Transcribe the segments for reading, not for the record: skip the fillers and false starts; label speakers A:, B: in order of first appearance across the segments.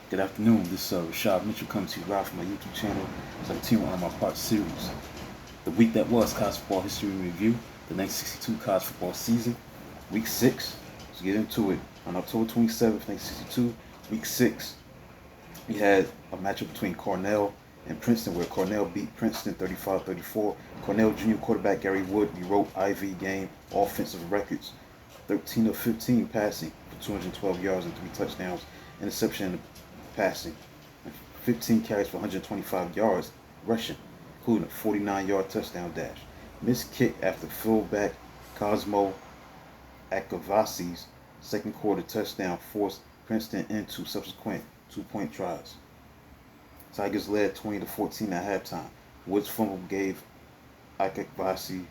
A: Good afternoon. This is Rashad Mitchell coming to you live from my YouTube channel. It's our Team on my part series. The week that was college football history review, the 1962 college football season, week 6. Let's get into it. On October 27th, 1962, week 6, we had a matchup between Cornell and Princeton where Cornell beat Princeton 35-34. Cornell junior quarterback Gary Wood rewrote Ivy game offensive records. 13 of 15 passing for 212 yards and 3 touchdowns, interception in passing, and 15 carries for 125 yards rushing, including a 49-yard touchdown dash. Missed kick after fullback Cosmo Akavasi's second quarter touchdown forced Princeton into subsequent two-point tries. Tigers led 20-14 at halftime. Woods' fumble gave Akavasi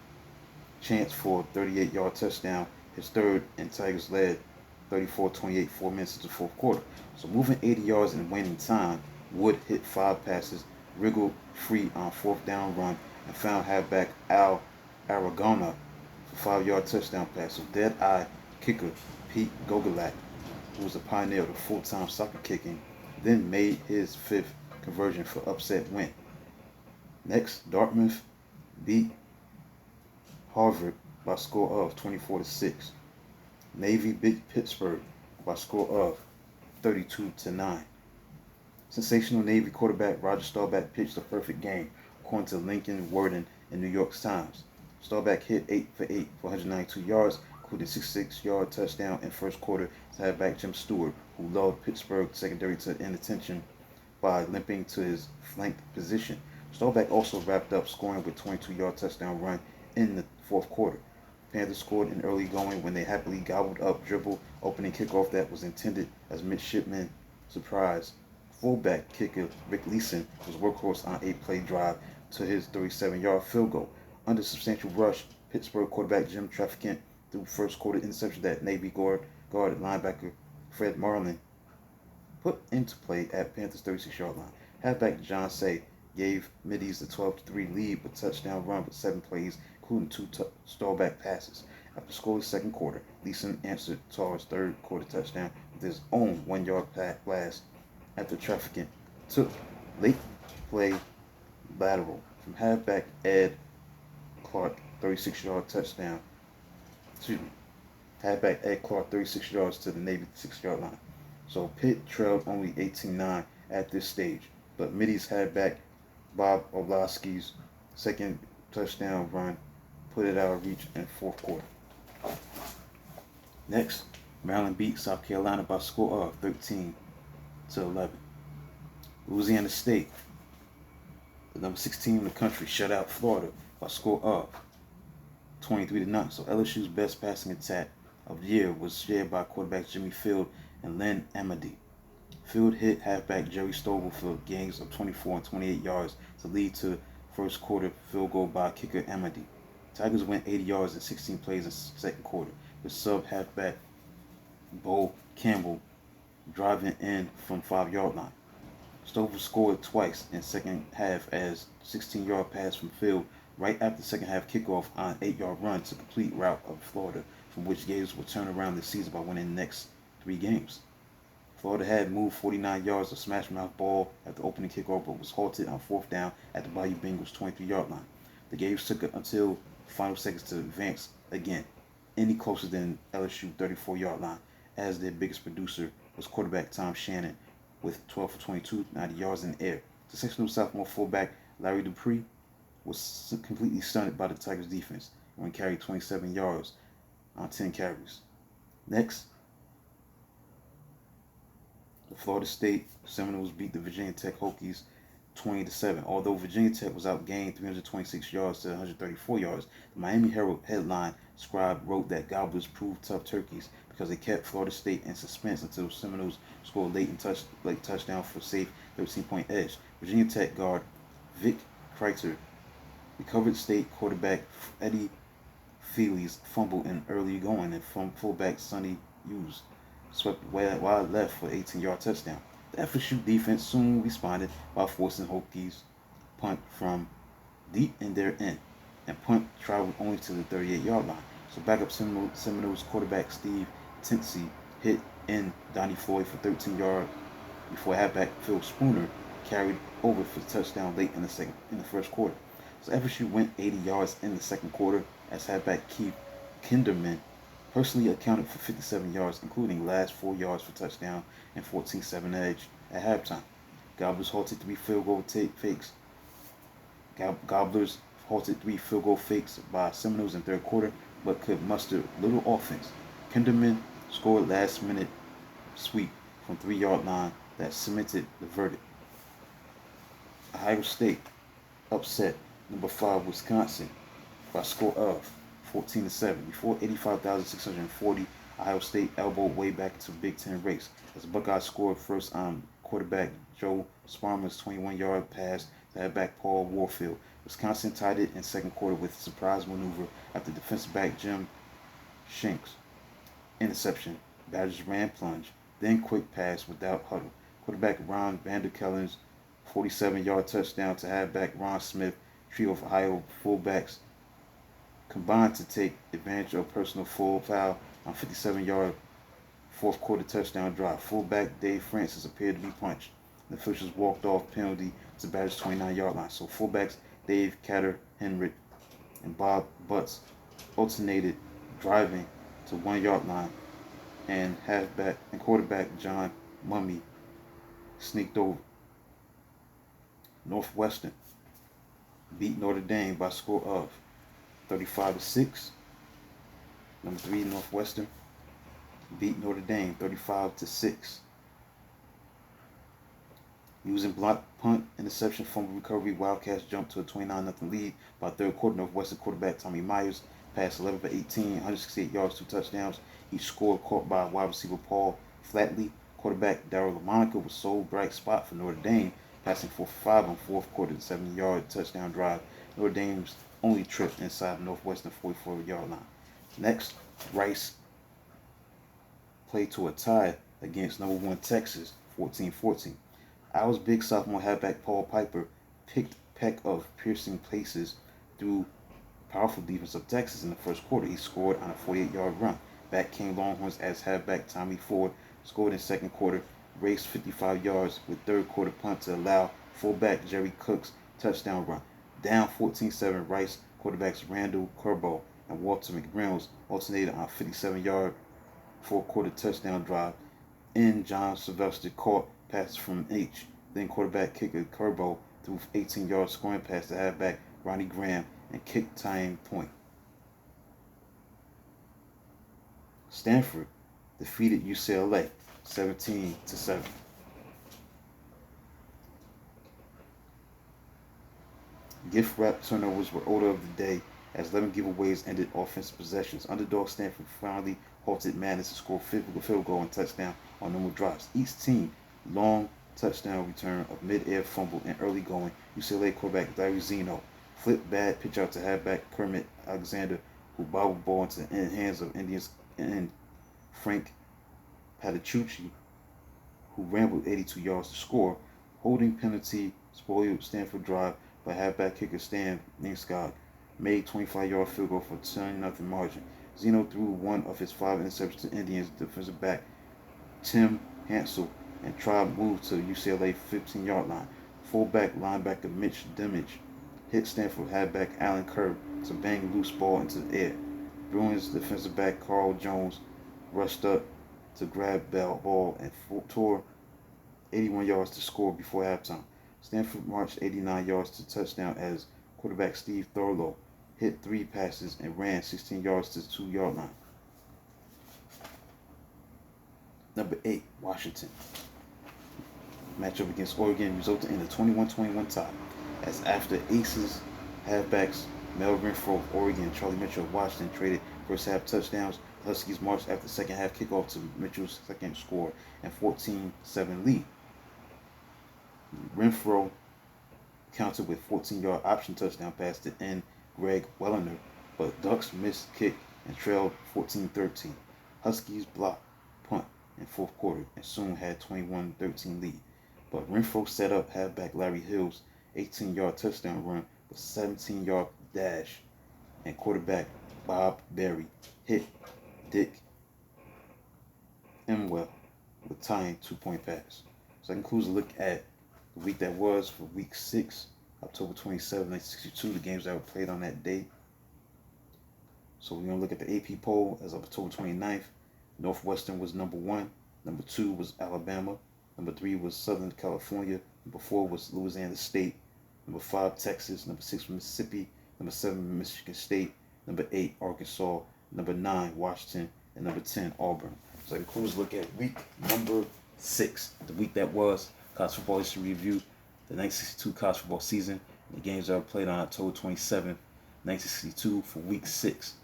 A: chance for a 38-yard touchdown, his third, and Tigers led 34-28 4 minutes into the fourth quarter. So moving 80 yards in waning time, Wood hit 5 passes, wriggled free on fourth down run, and found halfback Al Aragona for 5-yard touchdown pass. So dead-eye kicker Pete Gogolak, who was a pioneer of the full-time soccer kicking, then made his 5th conversion for upset win. Next, Dartmouth beat Harvard by a score of 24-6. Navy beat Pittsburgh by a score of 32-9. Sensational Navy quarterback Roger Staubach pitched a perfect game, according to Lincoln Worden in New York Times. Staubach hit 8 for 8 for 192 yards, including a 66-yard touchdown in first quarter to halfback Jim Stewart, who lulled Pittsburgh secondary to inattention by limping to his flanked position. Staubach also wrapped up scoring with a 22-yard touchdown run in the fourth quarter. Panthers scored in early going when they happily gobbled up dribble opening kickoff that was intended as midshipman surprise. Fullback kicker Rick Leeson was workhorse on 8-play drive to his 37-yard field goal. Under substantial rush, Pittsburgh quarterback Jim Traficant threw first quarter interception that Navy guard linebacker Fred Marlin put into play at Panthers' 36-yard line. Halfback John Say gave Middies the 12-3 lead with touchdown run with 7 plays, including 2 Staubach passes. After scoreless second quarter, Leeson answered Tarr's third quarter touchdown with his own 1-yard blast after Traficant took late play lateral from halfback Ed Clark 36-yard touchdown. Halfback Ed Clark 36 yards to the Navy 6-yard line. So Pitt trailed only 18-9 at this stage, but Middies halfback Bob Orlowski's second touchdown run put it out of reach in fourth quarter. Next, Maryland beat South Carolina by a score of 13-11. Louisiana State, the number 6 team in the country, shut out Florida by a score of 23-9. So LSU's best passing attack of the year was shared by quarterbacks Jimmy Field and Len Amity. Field hit halfback Jerry Stovall for gains of 24 and 28 yards to lead to first quarter field goal by kicker Amity. Tigers went 80 yards in 16 plays in second quarter, with sub halfback Bo Campbell driving in from 5-yard line. Stovall scored twice in second half as 16-yard pass from Field right after second half kickoff on an 8-yard run to complete route of Florida, from which Gators will turn around this season by winning the next 3 games. Florida had moved 49 yards of smash mouth ball at the opening kickoff, but was halted on fourth down at the Bayou Bengals 23-yard line. The Gators took it until final seconds to advance again, any closer than LSU 34-yard line, as their biggest producer was quarterback Tom Shannon with 12 for 22, 90 yards in the air. Sensational sophomore fullback Larry Dupree was completely stunned by the Tigers' defense when he carried 27 yards on 10 carries. Next, the Florida State Seminoles beat the Virginia Tech Hokies 20-7. Although Virginia Tech was outgained 326 yards to 134 yards, the Miami Herald headline scribe wrote that Gobblers proved tough turkeys because they kept Florida State in suspense until Seminoles scored late touchdown for safe 13-point edge. Virginia Tech guard Vic Kreiter recovered State quarterback Eddie Feely's fumble in early going, and from fullback Sonny Hughes swept wide left for 18-yard touchdown. The FSU defense soon responded by forcing Hokies punt from deep in their end, and punt traveled only to the 38-yard line. So backup Seminoles quarterback Steve Tinsey hit in Donnie Floyd for 13 yards before halfback Phil Spooner carried over for the touchdown late in the first quarter. So FSU went 80 yards in the second quarter as halfback Keith Kinderman personally accounted for 57 yards, including last 4 yards for touchdown and 14-7 edge at halftime. Gobblers halted three field goal fakes. Gobblers halted three field goal fakes by Seminoles in third quarter, but could muster little offense. Kinderman scored last-minute sweep from 3-yard line that cemented the verdict. Ohio State upset number 5 Wisconsin by a score of 14-7. Before 85,640, Ohio State elbowed way back into Big Ten race as the Buckeyes scored first on quarterback Joe Sparmer's 21-yard pass to halfback Paul Warfield. Wisconsin tied it in second quarter with a surprise maneuver after defensive back Jim Shanks interception. Badgers ran plunge, then quick pass without huddle. Quarterback Ron Vanderkellen's 47-yard touchdown to halfback Ron Smith. Trio of Ohio fullbacks combined to take advantage of personal full foul on 57-yard fourth quarter touchdown drive. Fullback Dave Francis appeared to be punched. The officials walked off penalty to Badgers 29-yard line. So fullbacks Dave Catter Henrik and Bob Butts alternated driving to 1-yard line, and halfback and quarterback John Mummy sneaked over. Northwestern beat Notre Dame by a score of 35-6. Number 3 Northwestern beat Notre Dame 35-6. Using block, punt, interception, fumble recovery, Wildcats jumped to a 29-0 lead by third quarter. Northwestern quarterback Tommy Myers passed 11 for 18, 168 yards, 2 touchdowns. Each score caught by wide receiver Paul Flatley. Quarterback Darryl LaMonica was sole bright spot for Notre Dame, passing 4 for 5 on fourth quarter, 70-yard touchdown drive. Notre Dame's only trip inside Northwestern 44-yard line. Next, Rice played to a tie against number 1 Texas, 14-14. Iowa's big sophomore halfback Paul Piper picked peck of piercing places through powerful defense of Texas in the first quarter. He scored on a 48-yard run. Back came Longhorns as halfback Tommy Ford scored in second quarter, raced 55 yards with third quarter punt to allow fullback Jerry Cook's touchdown run. Down 14-7, Rice quarterbacks Randall Curbo and Walter McReynolds alternated on a 57-yard fourth quarter touchdown drive. In John Sylvester caught passes from H. Then quarterback kicker Curbo threw 18-yard scoring pass to halfback Ronnie Graham and kicked tying point. Stanford defeated UCLA 17-7. Gift wrap turnovers were order of the day as 11 giveaways ended offensive possessions. Underdog Stanford finally halted Madness to score field goal and touchdown on normal drives. Each team long touchdown return of mid-air fumble and early going. UCLA quarterback Larry Zeno flipped bad pitch out to halfback Kermit Alexander, who bobbled ball into the hands of Indians and Frank Patachucci, who rambled 82 yards to score. Holding penalty spoiled Stanford drive by halfback kicker Stan Ningscott made 25-yard field goal for 10-0 margin. Zeno threw one of his 5 interceptions to Indians defensive back Tim Hansel and tried move to UCLA 15-yard line. Fullback linebacker Mitch Demich hit Stanford halfback Alan Kerr to bang loose ball into the air. Bruins defensive back Carl Jones rushed up to grab ball and tore 81 yards to score before halftime. Stanford marched 89 yards to touchdown as quarterback Steve Thurlow hit 3 passes and ran 16 yards to the 2-yard line. Number 8, Washington. Matchup against Oregon resulted in a 21-21 tie, as after Aces halfbacks Mel Renfro of Oregon and Charlie Mitchell of Washington traded first half touchdowns, the Huskies marched after second half kickoff to Mitchell's second score and 14-7 lead. Renfro countered with 14-yard option touchdown pass to end Greg Welliner, but Ducks missed kick and trailed 14-13. Huskies blocked punt in fourth quarter and soon had 21-13 lead. But Renfro set up halfback Larry Hill's 18-yard touchdown run with 17-yard dash, and quarterback Bob Berry hit Dick Emwell with tying 2-point pass. So that includes a look at the week that was for week 6, October 27, 1962, the games that were played on that day. So we're going to look at the AP poll as of October 29th. Northwestern was number 1. Number 2 was Alabama. Number 3 was Southern California. Number 4 was Louisiana State. Number 5, Texas. Number 6, Mississippi. Number 7, Michigan State. Number 8, Arkansas. Number 9, Washington. And number 10, Auburn. So that includes a look at week number 6, the week that was, college football history review, the 1962 college football season. The games that were played on October 27, 1962 for week 6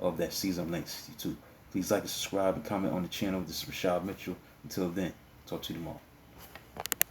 A: of that season of 1962. Please like and subscribe and comment on the channel. This is Rashad Mitchell. Until then, talk to you tomorrow.